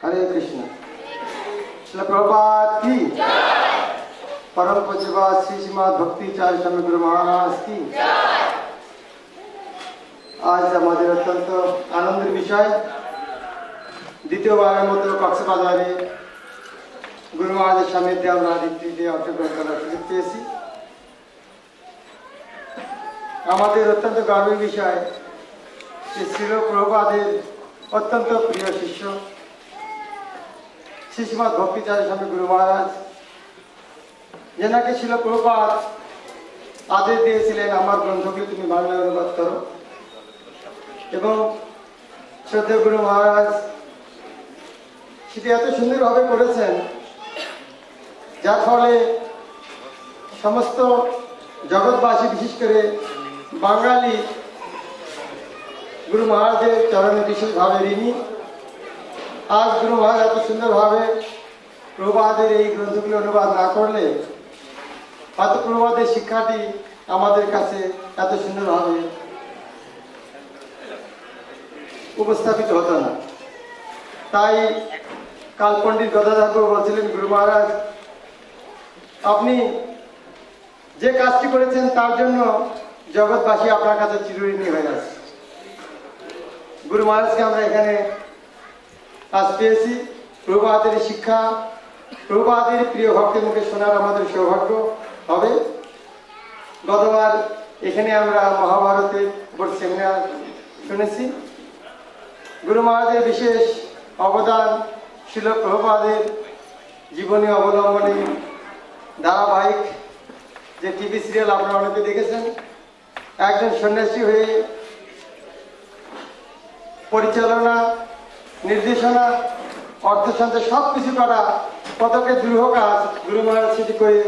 हरे कृष्ण। श्रील प्रभुपाद की परम पूज्यपाद श्री श्रीमद् भक्ति चार्य स्वामी गुरु महाराज की। आज हमारे अत्यंत आनंद विषय द्वितीयबार मत कक्सबाजारे गुरु महाराज सानिध्य আমরা রীতিতে অংশগ্রহণ করার সুযোগ পেয়েছি। আমাদের অত্যন্ত গর্বের বিষয় যে শ্রীল প্রভুপাদের অত্যন্ত প্রিয় শিষ্য শ্রী শ্রীমদ্ ভক্তিচার্য স্বামী গুরু মহারাজ, যেনাকে শ্রীল প্রভুপাদ আদেশ দিয়েছিলেন আমার গ্রন্থগুলি তুমি বাংলায় অনুবাদ করো, এবং শ্রদ্ধেয় গুরু মহারাজ সেটি এত সুন্দরভাবে করেছেন যার ফলে সমস্ত জগৎবাসী বিশেষ করে বাঙালি গুরু মহারাজের চরণে বিশেষভাবে ঋণী। আজ গুরু মহারাজ এত সুন্দরভাবে প্রভুপাদের এই গ্রন্থগুলি অনুবাদ না করলে হয়তো প্রভুপাদের শিক্ষাটি আমাদের কাছে এত সুন্দরভাবে উপস্থাপিত হতো না। তাই কাল পণ্ডিত গদাধর বলছিলেন, গুরু মহারাজ আপনি যে কাজটি করেছেন তার জন্য জগৎবাসী আপনার কাছে চিরঋণী হয়ে আছে। গুরু মহারাজকে আমরা এখানে আজ পেয়েছি, প্রভুপাদের শিক্ষা প্রভুপাদের প্রিয় ভক্তের মুখে শোনার আমাদের সৌভাগ্য হবে। গতবার এখানে আমরা মহাভারতের উপর সেমিনার শুনেছি। গুরু মহারাজের বিশেষ অবদান ছিল প্রভুপাদের জীবনী অবলম্বনে ধারাবাহিক যে টিভি সিরিয়াল আপনারা অনেকে দেখেছেন। একজন সন্ন্যাসী হয়ে পরিচালনা, নির্দেশনা, অর্থ সঞ্চয় সব কিছু করা কতকে দুরূহ কাজ গুরু মহারাজ সেটি করে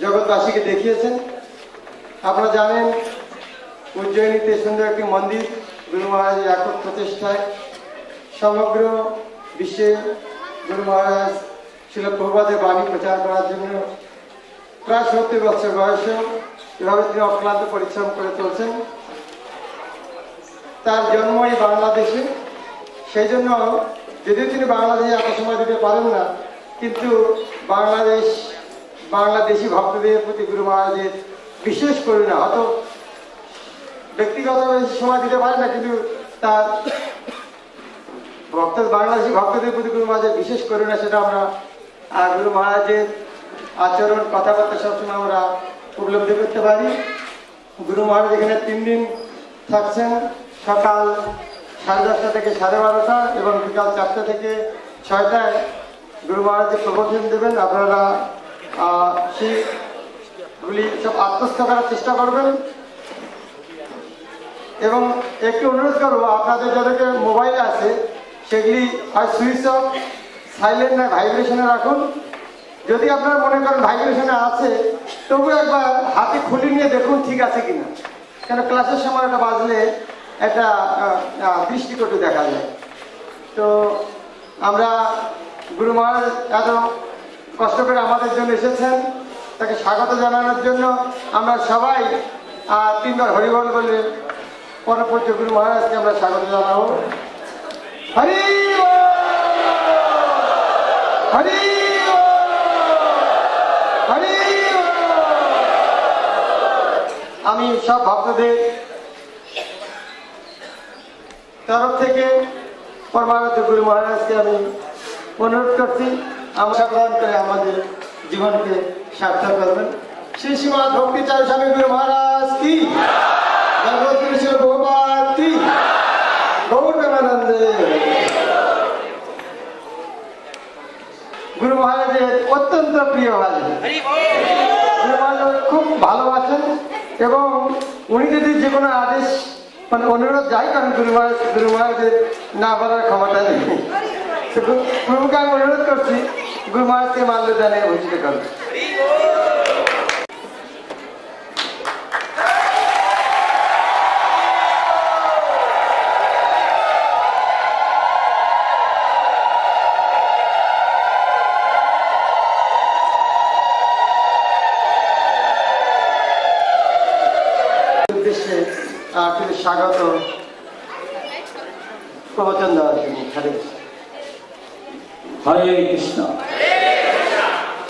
জগৎবাসীকে দেখিয়েছেন। আপনারা জানেন উজ্জয়িনীতে সুন্দর একটি মন্দির গুরু মহারাজের একক প্রচেষ্টায় সমগ্র বিশ্বে গুরু মহারাজ ছিল প্রভুপাদের বাণী প্রচার করার জন্য প্রায় 70 বছর বয়সেও এভাবে তিনি অক্লান্ত পরিশ্রম করে চলছেন। তার জন্ম এই বাংলাদেশে, সেই জন্য যদিও তিনি বাংলাদেশে এত সময় দিতে পারেন না, কিন্তু বাংলাদেশি ভক্তদের প্রতি গুরু মহারাজের বিশেষ করুণা, হয়তো ব্যক্তিগতভাবে সময় দিতে পারেন না, কিন্তু তার বাংলাদেশি ভক্তদের প্রতি গুরু মহারাজের বিশেষ করুণা সেটা আমরা গুরু মহারাজের আচরণ, কথাবার্তা সবসময় আমরা উপলব্ধি করতে পারি। গুরু মহারাজ এখানে 3 দিন থাকছেন, সকাল 10:30 থেকে 12:30 এবং বিকাল 4টা থেকে 6টায় গুরু মহারাজের প্রবচন দেবেন। আপনারা সেগুলি সব আত্মস্থ করার চেষ্টা করবেন। এবং একটু অনুরোধ করবো, আপনাদের যাদেরকে মোবাইল আছে সেগুলি হয় সুইচ অফ, সাইলেন্ট না ভাইব্রেশনে রাখুন। যদি আপনারা মনে করেন ভাইব্রেশনে আছে, তবু একবার হাতে খুলে নিয়ে দেখুন ঠিক আছে কিনা, কেন ক্লাসের সময় একটা বাজলে একটা দৃষ্টিকটু দেখা যায়। তো আমরা গুরু মহারাজ এত কষ্ট করে আমাদের জন্য এসেছেন, তাকে স্বাগত জানানোর জন্য আমরা সবাই 3 বার হরিবল বলে পরম পূজ্য গুরু মহারাজকে আমরা স্বাগত জানাবো। হরি হরি হরি। আমি সব ভক্তদের তরফ থেকে পরমানন্দ গুরু মহারাজকে আমি অনুরোধ করছি আমরা গ্রহণ করে আমাদের জীবনকে সার্থক করবেন। শ্রী শ্রীমদ্ ভক্তিচার্য স্বামী গুরু মহারাজ কি, জগৎগুরু শ্রীল প্রভুপাদ কি, গৌর প্রেমানন্দে। গুরু মহারাজের অত্যন্ত প্রিয় ভাই, গুরু মহারাজ খুব ভালোবাসেন এবং উনি যদি যে কোনো আদেশ মানে অনুরোধ যাই করেন গুরু মহারাজের না বলার ক্ষমতা নেই। প্রভুকে আমি অনুরোধ করছি গুরু মহারাজকে মাল্য জানিয়ে ভূষিত করবেন। উদ্দেশ্যে স্বাগত প্রবচন দেওয়ার জন্য। हरे कृष्ण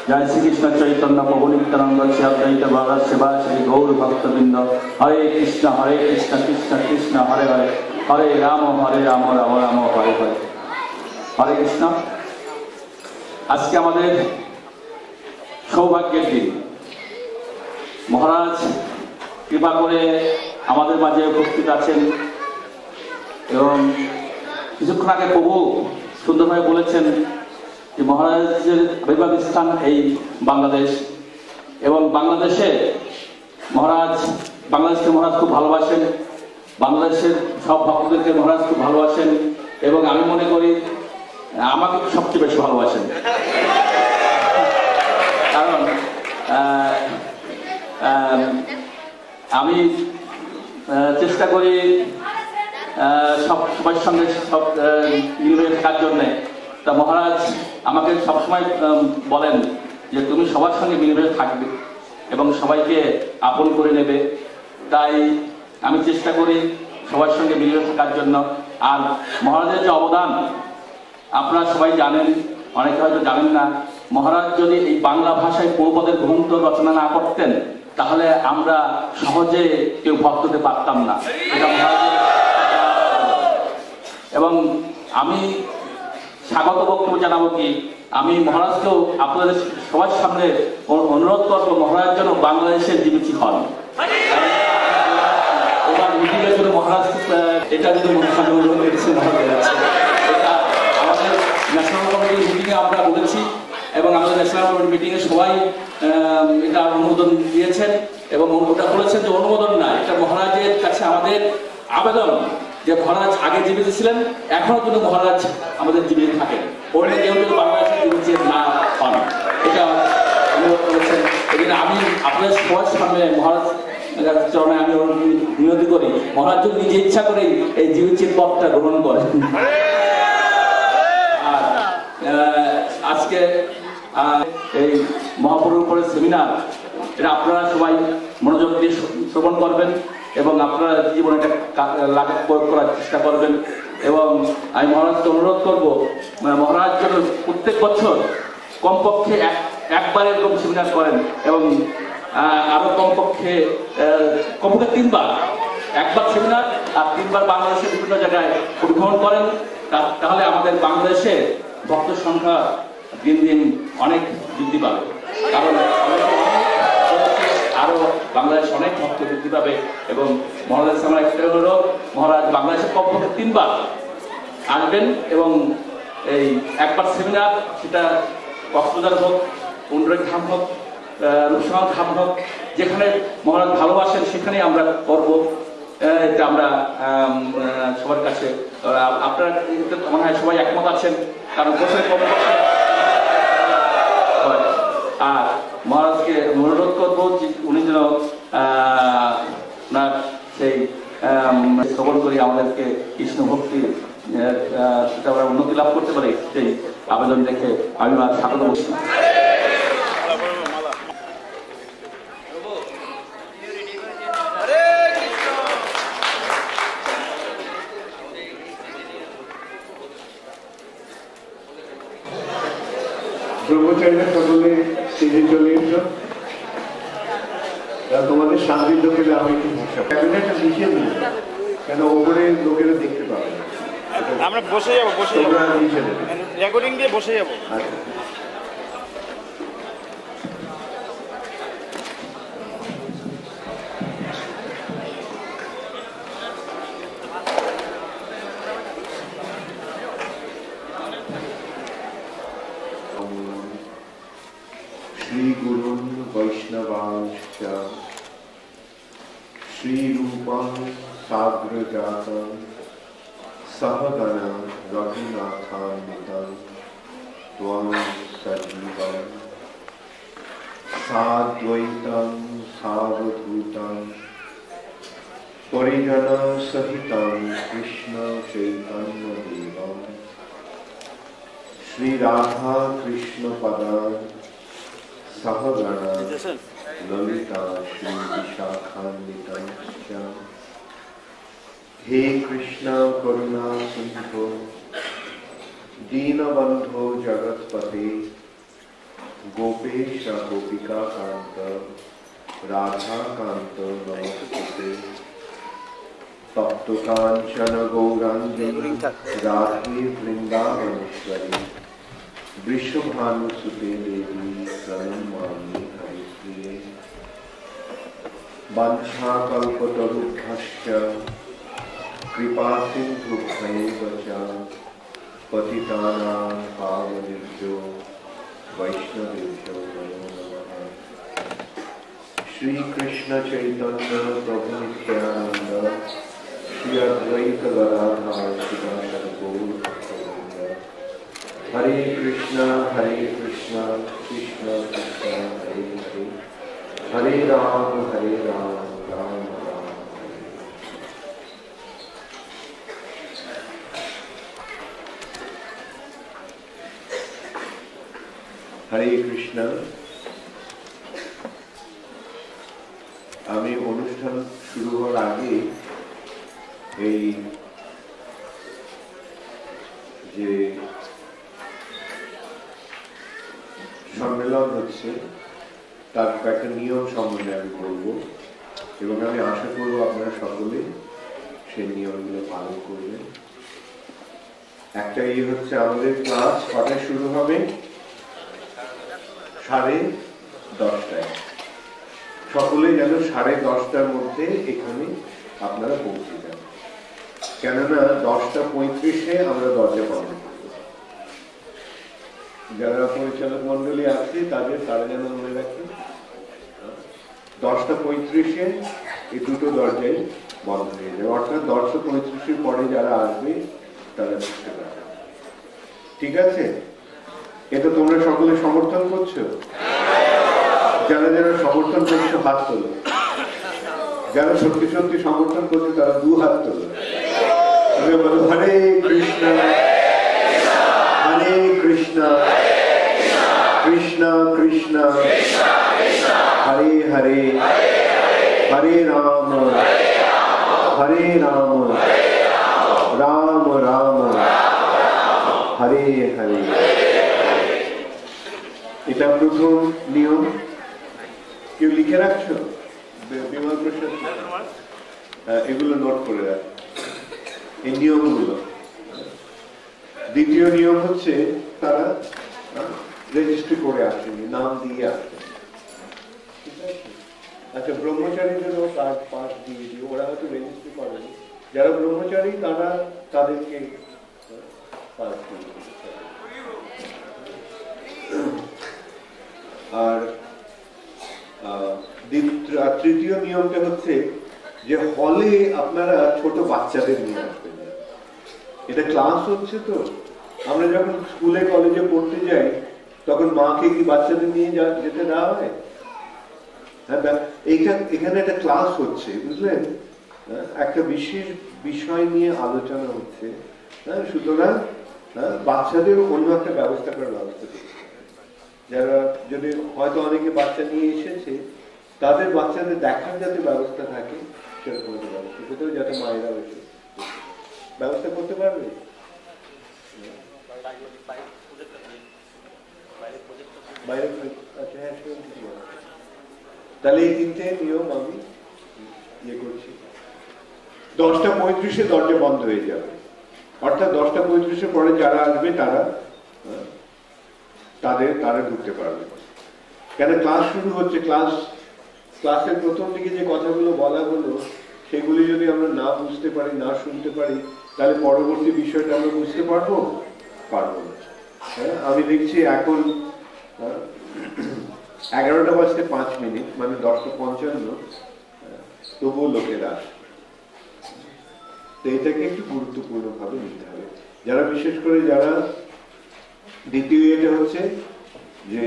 जय श्री कृष्ण चैतन्य प्रभु नित्यानंद श्री अद्वैत गदाधर शिवासादि गौर भक्तवृंद हरे कृष्ण कृष्ण कृष्ण हरे हरे हरे राम राम राम हरे हरे हरे कृष्ण। आज के हमारे सौभाग्येर दिन महाराज कृपा करे हमारे माझे उपस्थित आছেন এবং কিছুক্ষণ আগে প্রভু সুন্দরভাবে বলেছেন যে মহারাজের আবির্ভাব স্থান এই বাংলাদেশ এবং বাংলাদেশে বাংলাদেশকে মহারাজ খুব ভালোবাসেন, বাংলাদেশের সব ভক্তদেরকে মহারাজ খুব ভালোবাসেন এবং আমি মনে করি আমাকে সবচেয়ে বেশি ভালোবাসেন। কারণ আমি চেষ্টা করি সবার সঙ্গে সব মিলে থাকার জন্যে। তা মহারাজ আমাকে সবসময় বলেন যে তুমি সবার সঙ্গে মিলে থাকবে এবং সবাইকে আপন করে নেবে, তাই আমি চেষ্টা করি সবার সঙ্গে মিলে থাকার জন্য। আর মহারাজের যে অবদান আপনারা সবাই জানেন, অনেকে হয়তো জানেন না। মহারাজ যদি এই বাংলা ভাষায় পূর্বপদের গ্রন্থ রচনা না করতেন তাহলে আমরা সহজে কেউ ভক্ত হতে পারতাম না। এটা মহারাজের এবং আমি স্বাগত বক্তব্য জানাবো কি আমি মহারাজকেও আপনাদের সবার সামনে অনুরোধ করবো মহারাজ যেন বাংলাদেশের জীবিত হন। এবার মিটিংয়ের জন্য মহারাজ এটা যদি আমাদের ন্যাশনাল কমিটির মিটিংয়ে আমরা বলেছি এবং আমাদের ন্যাশনাল কমিটি মিটিংয়ে সবাই এটা অনুমোদন দিয়েছেন এবং ওটা বলেছেন যে অনুমোদন না, এটা মহারাজের কাছে আমাদের আবেদন যে মহারাজ আগে জীবিত ছিলেন, এখনো কিন্তু মহারাজ আমাদের জীবিত থাকেন, অন্য কেউ যদি বাংলাদেশের জীবিত না হন, এটা অনুরোধ করেছেন। এই জন্য আমি আপনাদের সবার সামনে মহারাজ চরণে আমি বিনতি করি মহারাজ যদি নিজে ইচ্ছা করে এই জীবিত পথটা গ্রহণ করেন। আর আজকে এই মহাপ্রভুর উপরে সেমিনার, এটা আপনারা সবাই মনোযোগ দিয়ে শ্রবণ করবেন এবং আপনারা জীবনে এটা প্রয়োগ করার চেষ্টা করবেন। এবং আমি মহারাজকে অনুরোধ করবো মহারাজ যেন প্রত্যেক বছর কমপক্ষে একবার এরকম সেমিনার করেন এবং আরো কমপক্ষে 3বার, একবার সেমিনার আর 3বার বাংলাদেশের বিভিন্ন জায়গায় পরিভ্রমণ করেন। তাহলে আমাদের বাংলাদেশে ভক্ত সংখ্যা দিন দিন অনেক বৃদ্ধি পাবে। কারণ আরো বাংলাদেশ অনেক ভক্ত বৃদ্ধি পাবে এবং মহারাজ আমার একটা অনুরোধ মহারাজ বাংলাদেশে কমপক্ষে 3বার আসবেন এবং এই একবার সেমিনার, সেটা কক্সবাজার হোক, পুন্ডরিক ধাম হোক, রূপসাগর ধাম হোক, যেখানে মহারাজ ভালোবাসেন সেখানেই আমরা করবো। এটা আমরা সবার কাছে আপনারা মনে হয় সবাই একমত আছেন, কারণ বছরে কমপক্ষে। আর মহারাজকে অনুরোধ করবো যে উনি যেন ওনার সেই শ্রবণ করি আমাদেরকে কৃষ্ণ ভক্তি সেটা আমরা উন্নতি লাভ করতে পারি, সেই আবেদন রেখে আমি স্বাগত বলছি। ব্রহ্মচারীরা সকলে স্টেজে চলে এসো। তোমাদের শান্তির লোকেরা আমি একটু ক্যাবিনেটটা লিখিয়ে দিল, কেন ওপরে লোকেরা দেখতে পাবে। আমরা বসে যাবো, রেকর্ডিং দিয়ে বসে যাবো। श्री गुरु वैष्णवांश्च श्री रूपं साग्रजातं सहगण रघुनाथान्वितं त्वं सजीवं साद्वैतं सावधूतं परिजन सहितं कृष्ण चैतन्य देवं श्री राधा कृष्ण पदां सहगण ललिता श्री विशाखान्वितं च। हे कृष्ण करुणा सिंधु दीनबन्धो जगत्पते गोपेश गोपिका कांत राधा कांत नमस्ते तप्त कांचन गौरांगी राधे वृंदावनेश्वरी वृषभानुसुते देवी प्रणमामि हरिप्रिये वाञ्छाकल्पतरुभ्यश्च कृपासिन्धुभ्यैव च पतितानां पावनेभ्यो वैष्णवेभ्यो नमो नमः। श्री कृष्ण चैतन्य प्रभु नित्यानंद श्री अद्वैत गदाधर श्रीवासादि गौर भक्तवृंद। हरे कृष्ण कृष्ण कृष्ण हरे हरे हरे राम राम राम हरे कृष्ण। আমি অনুষ্ঠান শুরু হওয়ার আগে এই যে সম্মেলন হচ্ছে তার একটা নিয়ম সম্বন্ধে আমি বলবো এবং আমি আশা করব আপনারা সকলে সেই নিয়মগুলো পালন করবেন। একটা হচ্ছে আমাদের ক্লাস কটায় শুরু হবে? 10:30। সকলে যেন 10:30টার মধ্যে এখানে আপনারা পৌঁছে যান, কেননা 10:35-এ আমরা দরজা বন্ধ করব। যারা পরিচালক মন্ডলী আছে তারা যেন মনে রাখেন 10:35-এ এই দুটো দরজাই বন্ধ হয়ে যাবে, অর্থাৎ 10:35-এর পরে যারা আসবে তারা বুঝতে পারবে। ঠিক আছে? এটা তোমরা সকলে সমর্থন করছো? যারা যারা সমর্থন করছে হাত তোলো, যারা সত্যি সত্যি সমর্থন করছে তারা 2 হাত তোলো। বলো হরে কৃষ্ণ হরে কৃষ্ণ কৃষ্ণ কৃষ্ণ হরে হরে হরে রাম রাম রাম হরে হরে। এটা প্রথম নিয়ম। কেউ লিখে রাখছো? বিমল প্রসাদ এগুলো নোট করে রাখ, এই নিয়মগুলো। দ্বিতীয় নিয়ম হচ্ছে তারা রেজিস্ট্রি করে আসেনি, নাম দিয়ে আসে। আচ্ছা, ব্রহ্মচারীদেরও কার্ড পাস দিয়ে দিই, ওরা হয়তো রেজিস্ট্রি করেনি। যারা ব্রহ্মচারী তারা তাদেরকে পাস দিয়ে দিই। আর তৃতীয় নিয়মটা হচ্ছে যে হলে আপনারা ছোট বাচ্চাদের নিয়ে আসবেন। এটা ক্লাস হচ্ছে তো, আমরা যখন স্কুলে কলেজে পড়তে যাই তখন মাকে কি বাচ্চাদের নিয়ে যেতে দেওয়া হয়? এখানে একটা ক্লাস হচ্ছে, বুঝলেন? একটা বিশেষ বিষয় নিয়ে আলোচনা হচ্ছে, সুতরাং বাচ্চাদের অন্য একটা ব্যবস্থা করার ব্যবস্থা করছে। যারা যদি হয়তো অনেকে বাচ্চা নিয়ে এসেছে তাদের বাচ্চাদের দেখার যাতে ব্যবস্থা থাকে সেরকম একটা ব্যবস্থা করতে হবে, যাতে মায়েরা এসে ব্যবস্থা করতে পারবে। আচ্ছা, হ্যাঁ, তাহলে এই 3টে নিয়ম আমি করছি। 10:35-এ দরজা বন্ধ হয়ে যাবে, অর্থাৎ 10:35-এর পরে যারা আসবে তারা ঢুকতে পারবে। কেন ক্লাস শুরু হচ্ছে, ক্লাসের প্রথম দিকে যে কথাগুলো বলা হলো সেগুলি যদি আমরা না বুঝতে পারি, না শুনতে পারি, তাহলে পরবর্তী বিষয়টা আমরা বুঝতে পারবো না। আমি দেখছি এখন 11:05, মানে 10:55, তবুও লোকেরা আসে। তো এটাকে একটু গুরুত্বপূর্ণ ভাবে নিতে হবে। যারা বিশেষ করে যারা দ্বিতীয় এটা হচ্ছে যে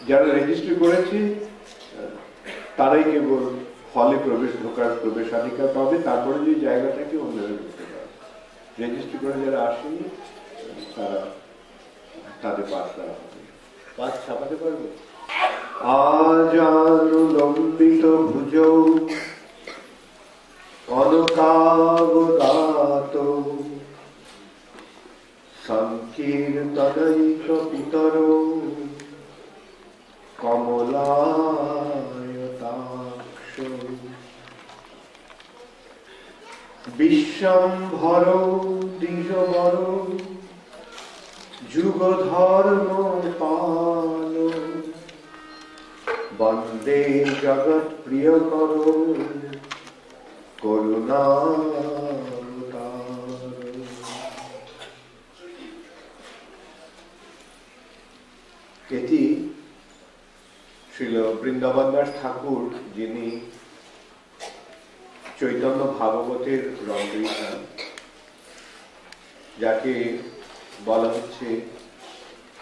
যারা রেজিস্ট্রি করেছে তারাই কেবল হলে ঢোকার প্রবেশাধিকার পাবে, তারপরে যে জায়গাটাকে অন্যরা ঢুকতে পারবে। রেজিস্ট্রি করে যারা আসেনি তাদের পাস দেওয়া হবে। পাস ছাপাতে পারবে। আজানুলম্বিত ভুজৌ কনকাবদাত সংকীর্তনৈক পিতর কমলায়তাক্ষ বিশ্বম্ভর দ্বিজবর যুগধর্ম পাল বন্দে জগৎ প্রিয় কর করুণাবতার। এটি শ্রীল বৃন্দাবন দাস ঠাকুর, যিনি চৈতন্য ভাগবতের রচয়িতা, যাকে বলা হচ্ছে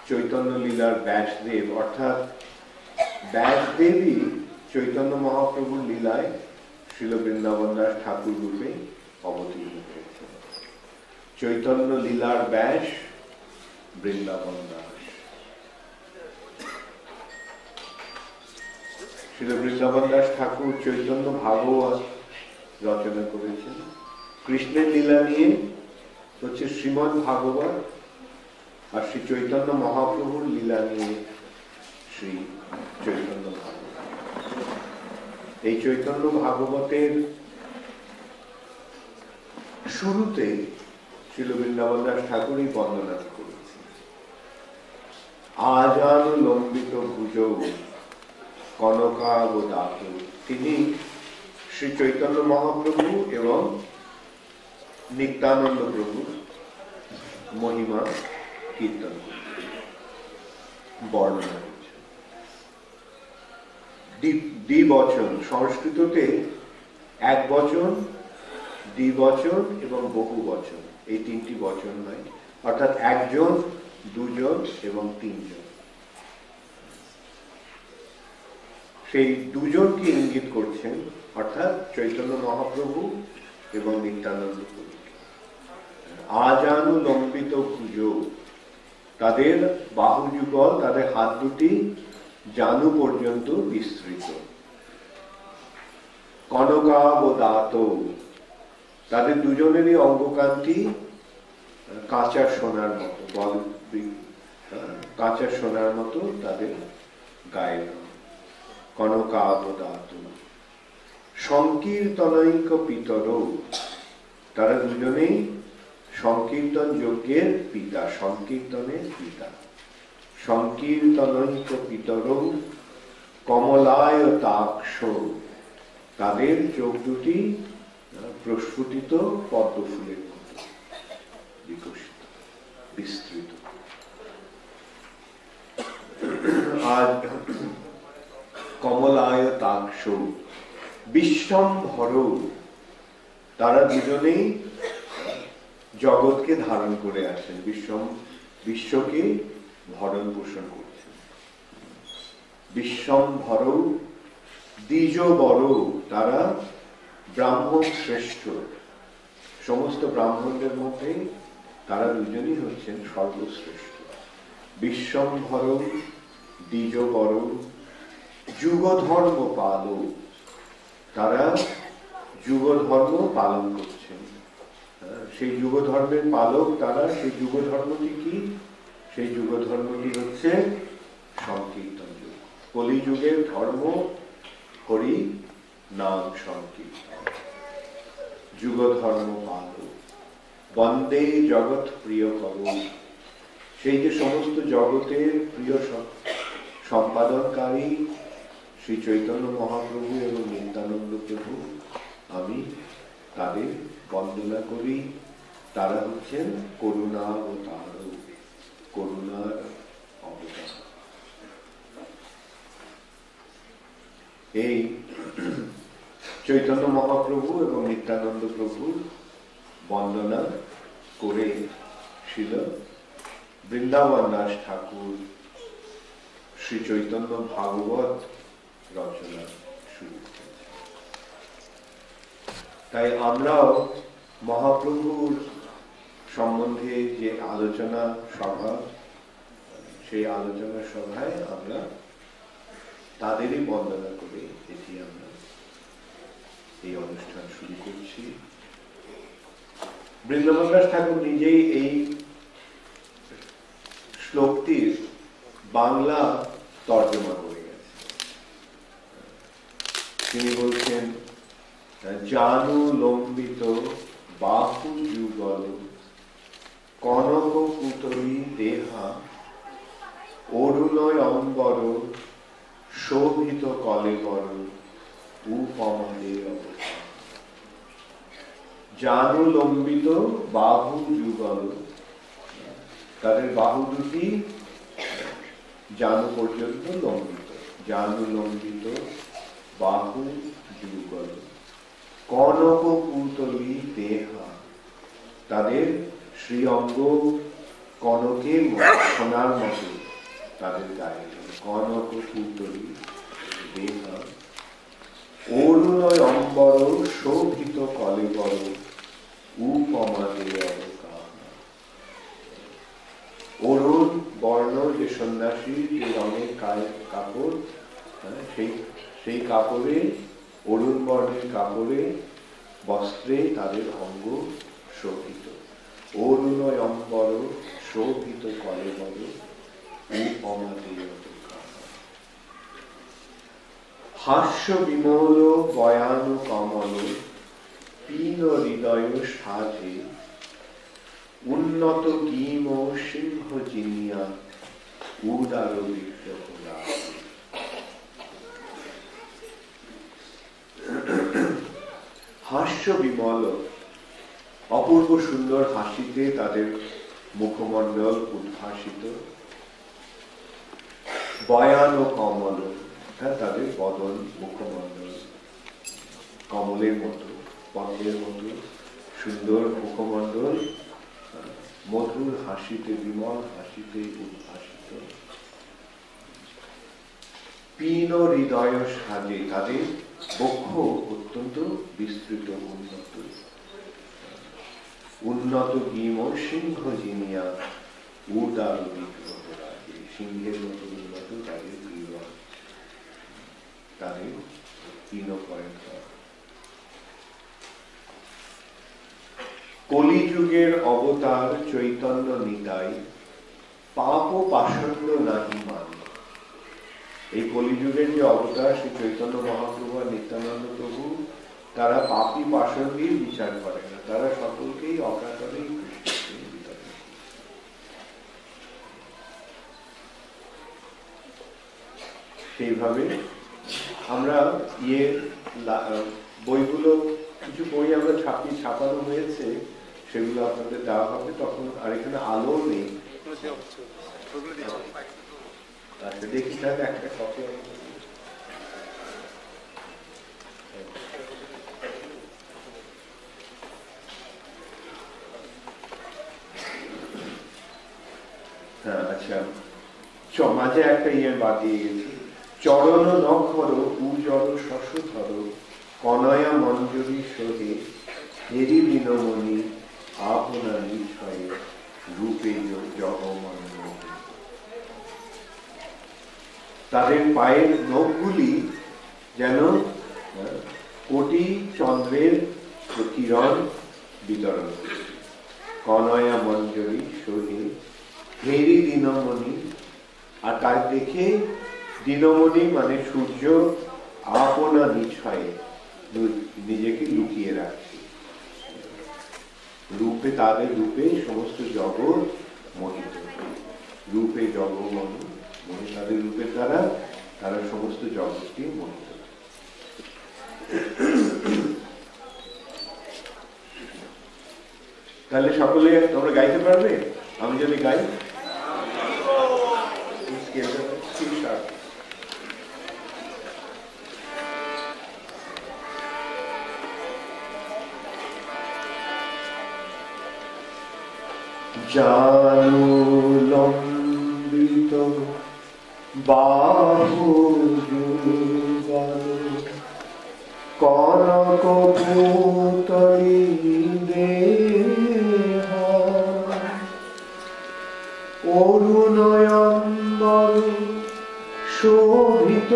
চৈতন্য লীলার ব্যাসদেব, অর্থাৎ ব্যাসদেবী চৈতন্য মহাপ্রভুর লীলায় শ্রীল বৃন্দাবন দাস ঠাকুর রূপে অবতীর্ণ হয়েছে। চৈতন্য লীলার ব্যাস বৃন্দাবন দাস। শ্রীল বৃন্দাবন দাস ঠাকুর চৈতন্য ভাগবত রচনা করেছেন। কৃষ্ণের লীলা নিয়ে হচ্ছে শ্রীমদ্ ভাগবত, আর শ্রী চৈতন্য মহাপ্রভুর লীলা নিয়ে শ্রী চৈতন্য ভাগবত। এই চৈতন্য ভাগবতের শুরুতে শ্রীল বৃন্দাবন দাস ঠাকুরই বন্দনা করেছেন। আজানুলম্বিত ভুজ কনকাবদাত। তিনি শ্রী চৈতন্য মহাপ্রভু এবং নিত্যানন্দ প্রভু মহিমা কীর্তন বর্ণনা করেছেন। দ্বিবচন, সংস্কৃততে এক বচন, দ্বিবচন এবং বহু বচন, এই তিনটি বচন হয়, অর্থাৎ একজন, দুজন এবং তিনজন। সেই দুজনকে ইঙ্গিত করছেন, অর্থাৎ চৈতন্য মহাপ্রভু এবং নিত্যানন্দ প্রভু। আজানুলম্বিত ভুজ, তাদের বাহু যুগল, তাদের হাত দুটি জানু পর্যন্ত বিস্তৃত। কনকাবদাত, তাদের দুজনেরই অঙ্গকান্তি কাঁচা সোনার মতো, কাঁচা সোনার মতো তাদের গায়ের রং। কনকাবদাত। সংকীর্তনৈক পিতর, তারা দুজনেই সংকীর্তন যজ্ঞের পিতা, সংকীর্তনের পিতা। সংকীর্তনৈক পিতর কমলায়তাক্ষ, তাদের চোখ দুটি প্রস্ফুটিত পদ্ম ফুলের মতো বিকশিত, বিস্তৃত। আর কমলায়তাক্ষ বিশ্বম্ভর, তারা দুজনেই জগৎকে ধারণ করে আছেন, বিশ্বকে ভরণ পোষণ করছেন। বিশ্বম্ভর দ্বিজবর, তারা ব্রাহ্মণ শ্রেষ্ঠ, সমস্ত ব্রাহ্মণদের মধ্যে তারা দুজনই হচ্ছেন সর্বশ্রেষ্ঠ। বিশ্বম্ভর দ্বিজবর যুগধর্ম পাল, তারা যুগধর্ম পালন করছেন। সেই যুগধর্মের পালক তারা। সেই যুগধর্মটি কি? সেই যুগধর্মটি হচ্ছে সংকীর্তন যুগ। কলিযুগের ধর্ম হরি নাম সংকীর্তন। যুগধর্ম পালক বন্দে জগৎ প্রিয় কর, সেই যে সমস্ত জগতের প্রিয় সম্পাদনকারী শ্রী চৈতন্য মহাপ্রভু এবং নিত্যানন্দ প্রভু, আমি তাদের বন্দনা করি। তারা হচ্ছেন করুণা অবতার, করুণার অবতার। এই চৈতন্য মহাপ্রভু এবং নিত্যানন্দ প্রভু বন্দনা করে শ্রীল বৃন্দাবন দাস ঠাকুর শ্রী চৈতন্য ভাগবত রচনা শুরু করেছেন। তাই আমরাও মহাপ্রভুর সম্বন্ধে যে আলোচনা সভা, সেই আলোচনা সভায় আমরা তাদেরই বন্দনা করে এটি আমরা এই অনুষ্ঠান শুরু করছি। বৃন্দাবন দাস ঠাকুর নিজেই এই শ্লোকটির বাংলা তর্জমা করে গেছে। তিনি বলছেন, জানু লম্বিত বাহু যুগল কনক পুতলি দেহা অরুণয় অম্বর শোভিত কলেবর উপমদে অবস্থা। জানু লম্বিত বাহু যুগল, তাদের বাহু দুটি জানু পর্যন্ত লম্বিত, জানু লম্বিত বাহু যুগল কনক পুতলি দেহা, তাদের শ্রী অঙ্গ কনকের সোনার মতো তাদের গায়ে, কনক পুতলি দেহা অরুণয় অম্বর শোভিত কলেবর উপমাদে অবকা। অরুণ বর্ণ যে সন্ন্যাসী যে রঙের কাপড়, সেই কাপড়ে, অরুণ বর্ণের কাপড়ে বস্ত্রে তাদের অঙ্গ শোভিত। অরুণয় অম্বর শোভিত কলেবর উপমাদে অবকা। হাস্য বিমল বয়ান কমল পীন হৃদয় সাজে উন্নত গীম সিংহ জিনিয়া উদার বিগ্রহ রাজে। হাস্য বিমল, অপূর্ব সুন্দর হাসিতে তাদের মুখমণ্ডল উদ্ভাসিত। বয়ান ও কমল, তাদের বদন মুখমণ্ডল কমলের মতো, পদ্মের মতো সুন্দর মুখমণ্ডল মধুর হাসিতে, বিমল হাসিতে উদ্ভাসিত। পীন হৃদয় সাজে, তাদের বক্ষ অত্যন্ত বিস্তৃত, উন্নত। উন্নত গীম সিংহ জিনিয়া উদার বিগ্রহ রাজে, সিংহের মতো উন্নত তাদের বিগ্রহ, তাদের পীনকয়ন। কলিযুগের অবতার চৈতন্য নিতাই পাপ পাষণ্ড নাহি মান। এই কলিযুগের যে অবতার শ্রী চৈতন্য মহাপ্রভু আর নিত্যানন্দ প্রভু, তারা পাপী পাষণ্ডীর বিচার করে না, তারা সকলকেই অকাতরেই সেইভাবে আমরা বইগুলো, কিছু বই আমরা ছাপানো হয়েছে, সেগুলো আপনাদের দেওয়া হবে তখন। আর এখানে আলো নেই, আচ্ছা দেখি তাহলে একটা কপি। হ্যাঁ আচ্ছা, মাঝে একটা বাদ দিয়ে গেছি। চরণ নখর উজর শশধর কনয়া মঞ্জুরি সহে হেরি বিনমণি আপনা নিশ্চয়ে রূপে জগমন। তাদের পায়ের নখগুলি যেন কোটি চন্দ্রের কিরণ বিতরণ। কনয়া মঞ্জুরি সহে হেরি দিনমণি, আর তার দেখে দিনমণি মানে সূর্য আপনা নিশ্চয়ে নিজেকে লুকিয়ে রাখছে। রূপে, তাদের রূপে সমস্ত জগৎ মোহিত, রূপে জগমন, তাদের রূপের দ্বারা তারা সমস্ত জগৎকে মোহিত। তাহলে সকলে তোমরা গাইতে পারবে? আমি যদি গাই জানু লম্বিত বাহু যুগল কনক পুতলি দেহা অরুণয় অম্বর শোভিত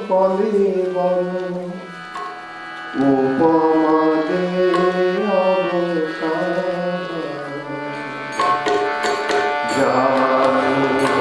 কলেবর উপমাদে অবকা। জানু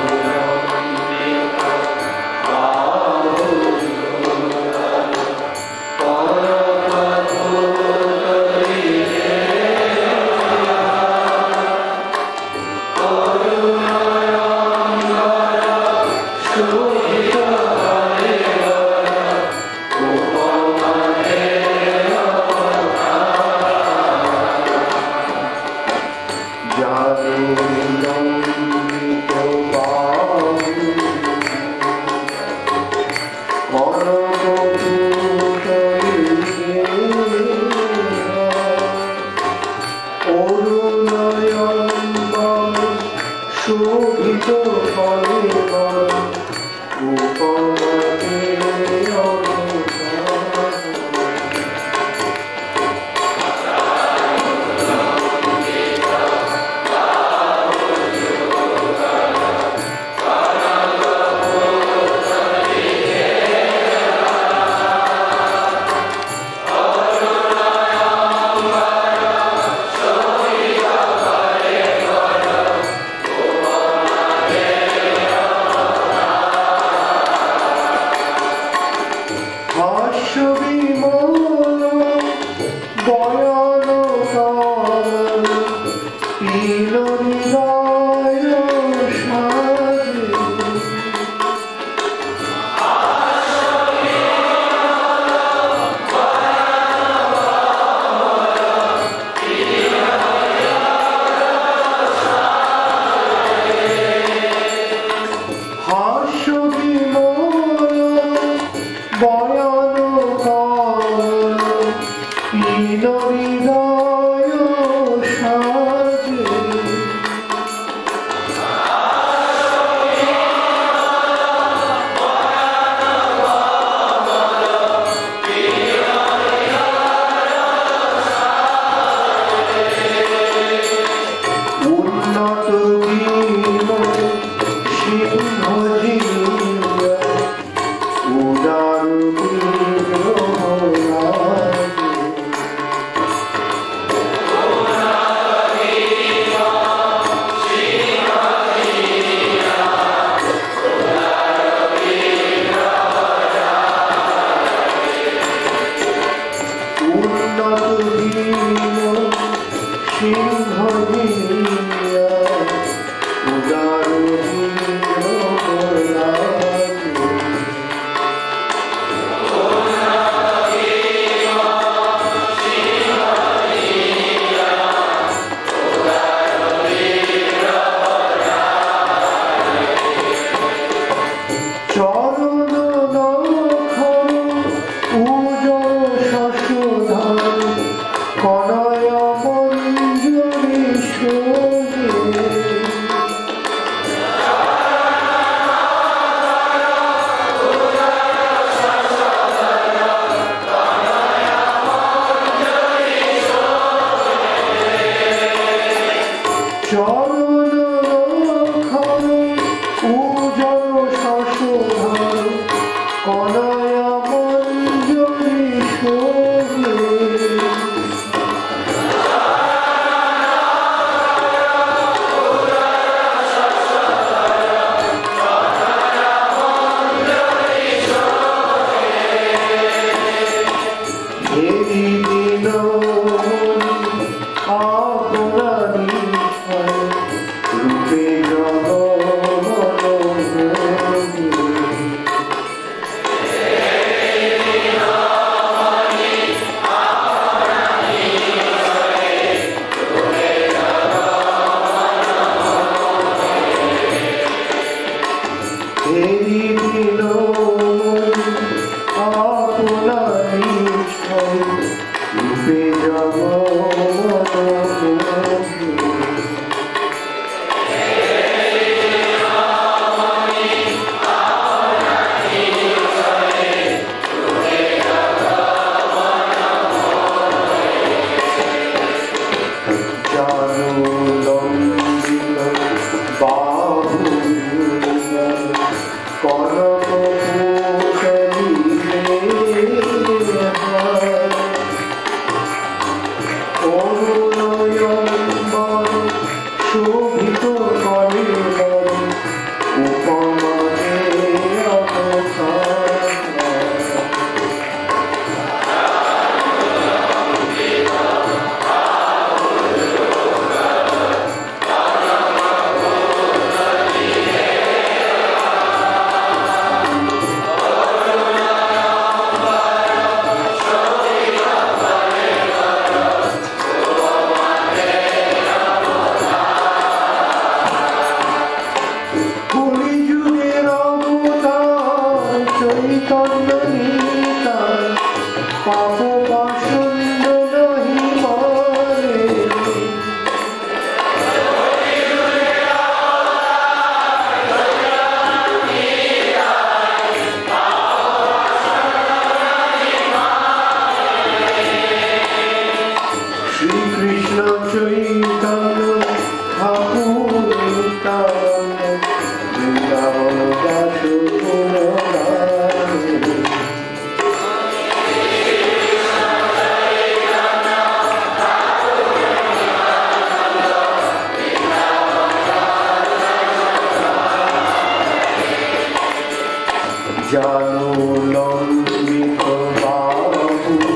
জানো লম্বিত বাহু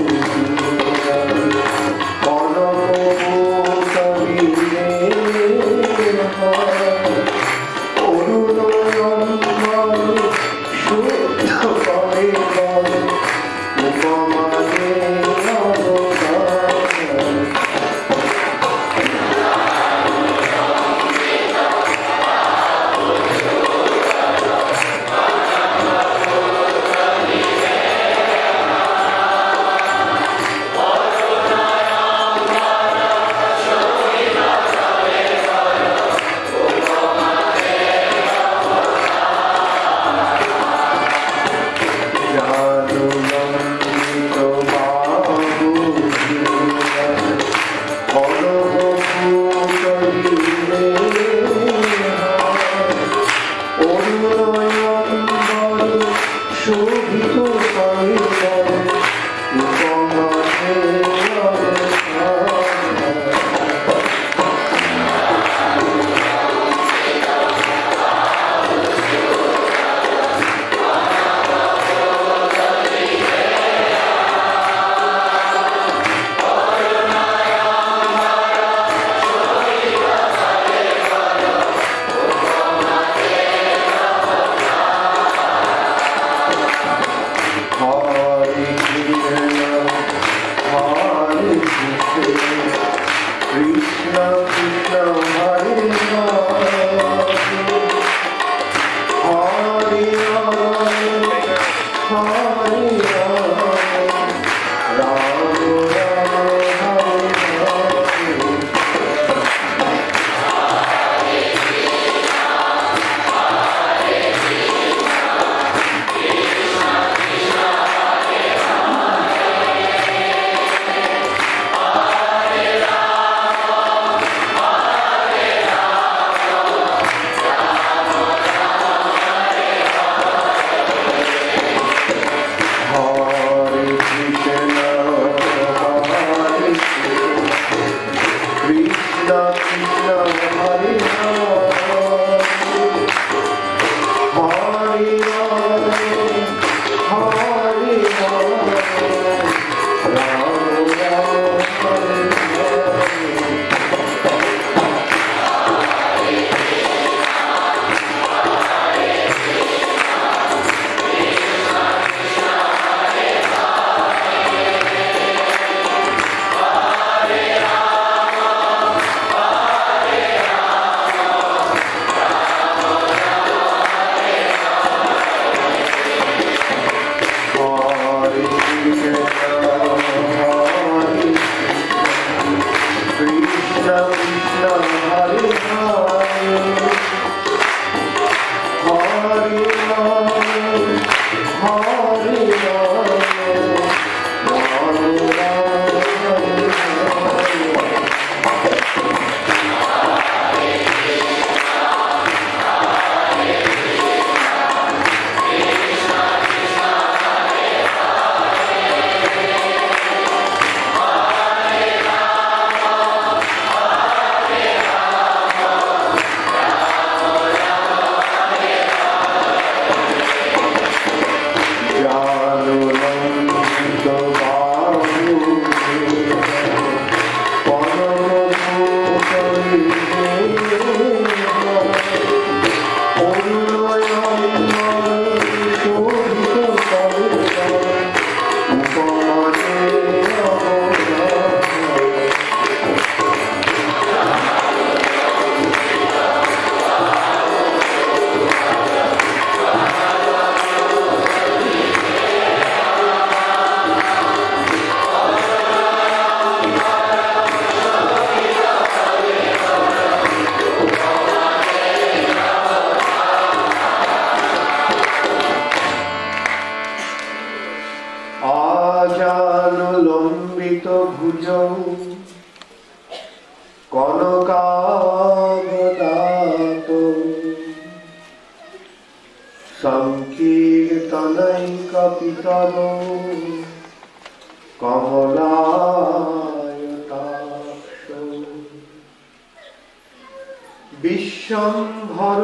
বিশ্বম্ভর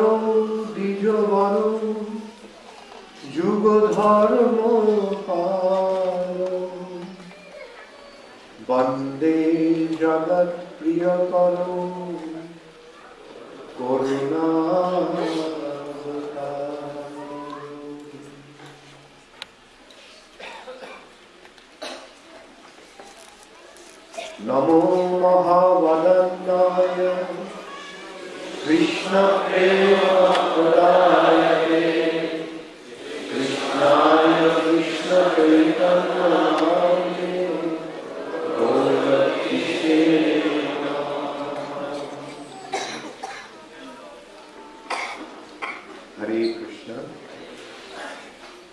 দ্বিজবর যুগ नमो महावदन्नाय कृष्ण प्रेमप्रदायते कृष्णाय कृष्ण चैतन्याय गौरकिशे हरे कृष्ण।